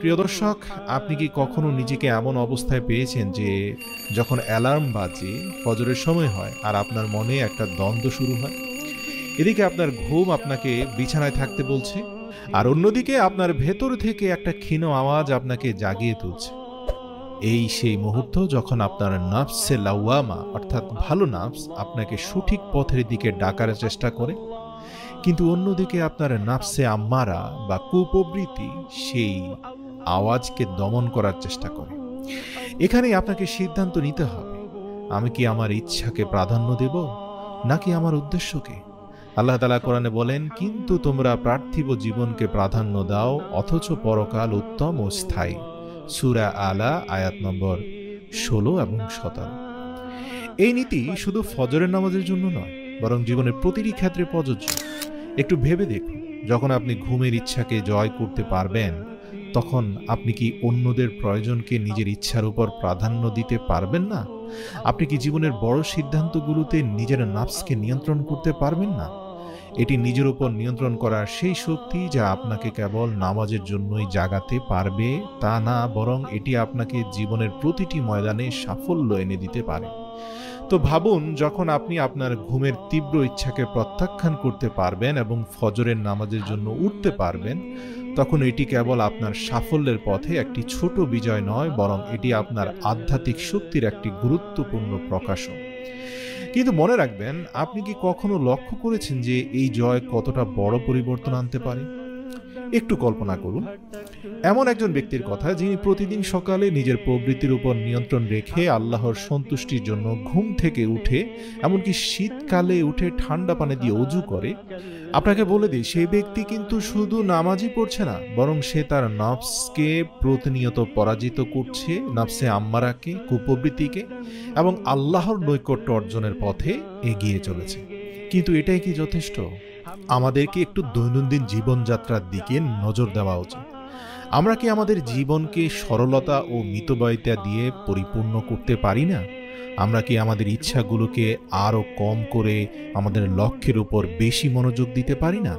প্রিয় দর্শক, আপনি কি কখনো নিজেকে এমন অবস্থায় পেয়েছেন যে যখন অ্যালার্ম বাজে, ফজরের সময় হয় আর আপনার মনে একটা দ্বন্দ্ব শুরু হয়? এদিকে আপনার ঘুম আপনাকে বিছানায় থাকতে বলছে, আর অন্যদিকে আপনার ভেতর থেকে একটা ক্ষীণ আওয়াজ আপনাকে জাগিয়ে তুলছে। এই সেই মুহূর্ত যখন আপনার নাফসে লাওয়ামা অর্থাৎ ভালো নাফস আপনাকে সঠিক পথের দিকে ডাকার চেষ্টা করে, কিন্তু অন্যদিকে আপনার নাফসে আম্মারা বা কুপ্রবৃত্তি সেই আওয়াজকে দমন করার চেষ্টা করে। এখানেই আপনাকে সিদ্ধান্ত নিতে হবে, আমি কি আমার ইচ্ছাকে প্রাধান্য দেব নাকি আমার উদ্দেশ্যকে। আল্লাহ তাআলা কোরআনে বলেন, কিন্তু তোমরা পার্থিব জীবনকে প্রাধান্য দাও অথচ পরকাল উত্তম ও স্থায়ী। সূরা আলা আয়াত নম্বর 16 এবং 17। এই নীতি শুধু ফজরের নামাজের জন্য নয়, বরং জীবনের প্রতিটি ক্ষেত্রে প্রযোজ্য। একটু ভেবে দেখুন, যখন আপনি ঘুমের ইচ্ছাকে জয় করতে পারবেন, তখন আপনি কি অন্যদের প্রয়োজনকে নিজের ইচ্ছার উপর প্রাধান্য দিতে পারবেন না? আপনি কি জীবনের বড় সিদ্ধান্তগুলোতে নিজের নাফসকে নিয়ন্ত্রণ করতে পারবেন না? এটি নিজের উপর নিয়ন্ত্রণ করার সেই শক্তি যা আপনাকে কেবল নামাজের জন্যই জাগাতে পারবে তা না, বরং এটি আপনাকে জীবনের প্রতিটি ময়দানে সাফল্য এনে দিতে পারে। তো ভাবুন, যখন আপনি আপনার ঘুমের তীব্র ইচ্ছাকে প্রত্যাখ্যান করতে পারবেন এবং ফজরের নামাজের জন্য উঠতে পারবেন, তখন এটি কেবল আপনার সাফল্যের পথে একটি ছোট বিজয় নয়, বরং এটি আপনার আধ্যাত্মিক শক্তির একটি গুরুত্বপূর্ণ প্রকাশও। কিন্তু মনে রাখবেন, আপনি কি কখনো লক্ষ্য করেছেন যে এই জয় কতটা বড় পরিবর্তন আনতে পারে? একটু কল্পনা করুন, এমন একজন ব্যক্তির কথা যিনি প্রতিদিন সকালে নিজের প্রবৃত্তির উপর নিয়ন্ত্রণ রেখে আল্লাহর সন্তুষ্টির জন্য ঘুম থেকে উঠে, এমনকি শীতকালে উঠে ঠান্ডা পানি দিয়ে অজু করে। আপনাকে বলে দিই, সেই ব্যক্তি কিন্তু শুধু নামাজই পড়ছে না, বরং সে তার নফসকে প্রতিনিয়ত পরাজিত করছে, নফসে আম্মারাকে, কুপ্রবৃত্তিকে, এবং আল্লাহর নৈকট্য অর্জনের পথে এগিয়ে চলেছে। কিন্তু এটাই কি যথেষ্ট? আমাদেরকে একটু দৈনন্দিন জীবনযাত্রার দিকে নজর দেওয়া উচিত। আমরা কি আমাদের জীবনকে সরলতা ও মিতব্যয়িতা দিয়ে পরিপূর্ণ করতে পারি না? আমরা কি আমাদের ইচ্ছাগুলোকে আরও কম করে আমাদের লক্ষ্যের উপর বেশি মনোযোগ দিতে পারি না?